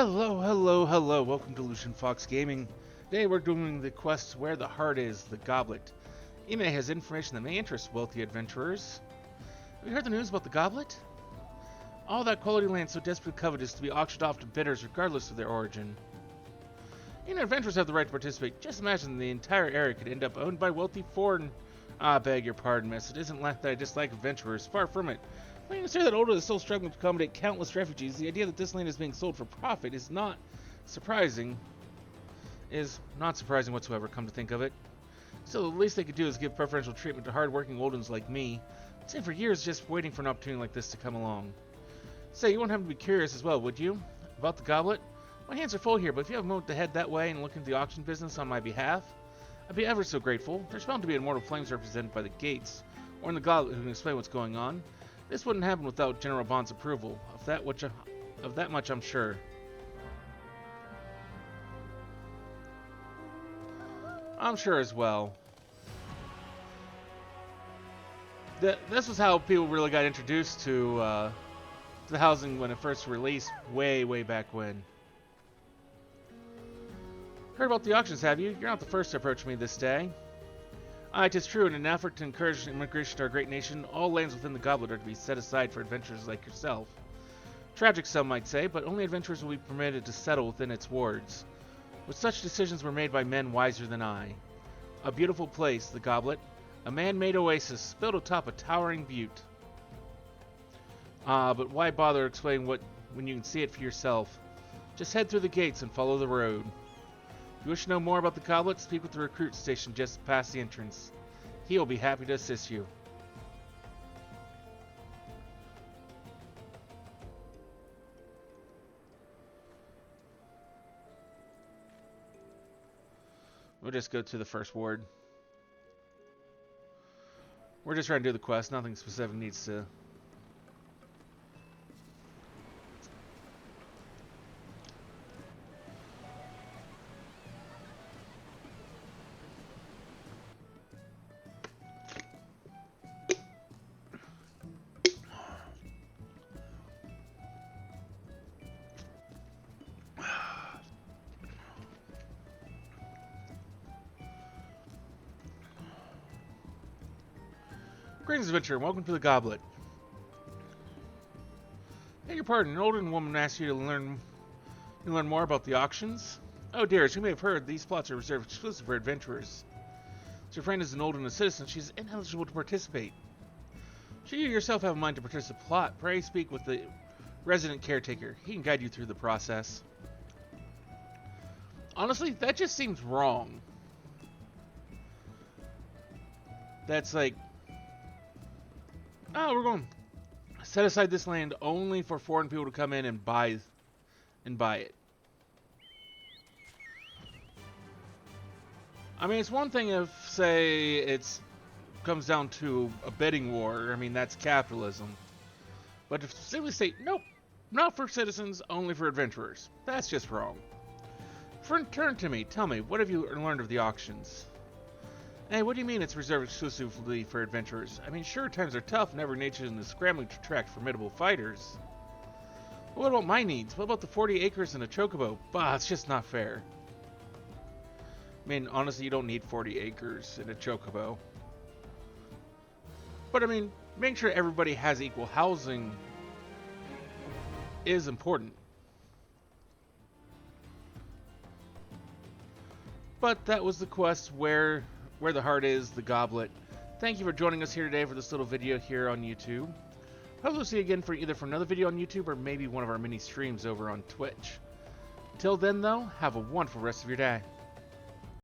Hello, hello, hello. Welcome to Lucian Fox Gaming. Today we're doing the quest Where the Heart Is, the Goblet. Ime has information that may interest wealthy adventurers. Have you heard the news about the Goblet? All that quality land so desperately covetous to be auctioned off to bidders regardless of their origin. Adventurers have the right to participate. Just imagine the entire area could end up owned by wealthy foreign... beg your pardon, miss. It isn't like that I dislike adventurers. Far from it. When you consider that Oda is still struggling to accommodate countless refugees, the idea that this land is being sold for profit is not surprising. Whatsoever, come to think of it. Still, the least they could do is give preferential treatment to hard-working old-uns like me. I've been for years just waiting for an opportunity like this to come along. Say, you won't have to be curious as well, would you? About the goblet? My hands are full here, but if you have a moment to head that way and look into the auction business on my behalf, I'd be ever so grateful. There's bound to be immortal flames represented by the gates, or in the goblet who can explain what's going on. This wouldn't happen without General Bond's approval. Of that much I'm sure. I'm sure as well. This was how people really got introduced to the housing when it first released, way back when. Heard about the auctions, have you? You're not the first to approach me this day. It is true, in an effort to encourage immigration to our great nation, all lands within the goblet are to be set aside for adventurers like yourself. Tragic, some might say, but only adventurers will be permitted to settle within its wards. But such decisions were made by men wiser than I. A beautiful place, the goblet. A man-made oasis, built atop a towering butte. But why bother explaining when you can see it for yourself? Just head through the gates and follow the road. If you wish to know more about the goblet, speak with the recruit station just past the entrance. He will be happy to assist you. We'll just go to the first ward. We're just trying to do the quest. Nothing specific needs to... Greetings, adventurer. Welcome to the Goblet. Beg your pardon, an older woman asked you to learn more about the auctions? Oh dear, as you may have heard, these plots are reserved exclusively for adventurers. As your friend is an old and a citizen, she is ineligible to participate. Should you yourself have a mind to participate in the plot, pray speak with the resident caretaker. He can guide you through the process. Honestly, that just seems wrong. That's like... Oh, we're going to set aside this land only for foreign people to come in and buy it. I mean, it's one thing if, say, it comes down to a bidding war. I mean, that's capitalism. But to simply state, nope, not for citizens, only for adventurers. That's just wrong. Friend, turn to me. Tell me, what have you learned of the auctions? Hey, what do you mean it's reserved exclusively for adventurers? I mean, sure, times are tough and every nation is scrambling to attract formidable fighters. But what about my needs? What about the 40 acres and a chocobo? Bah, it's just not fair. I mean, honestly, you don't need 40 acres and a chocobo. But, I mean, making sure everybody has equal housing is important. But that was the quest Where the Heart Is, the Goblet. Thank you for joining us here today for this little video here on YouTube. Hope we'll see you again for either another video on YouTube or maybe one of our mini streams over on Twitch. Till then, though, have a wonderful rest of your day.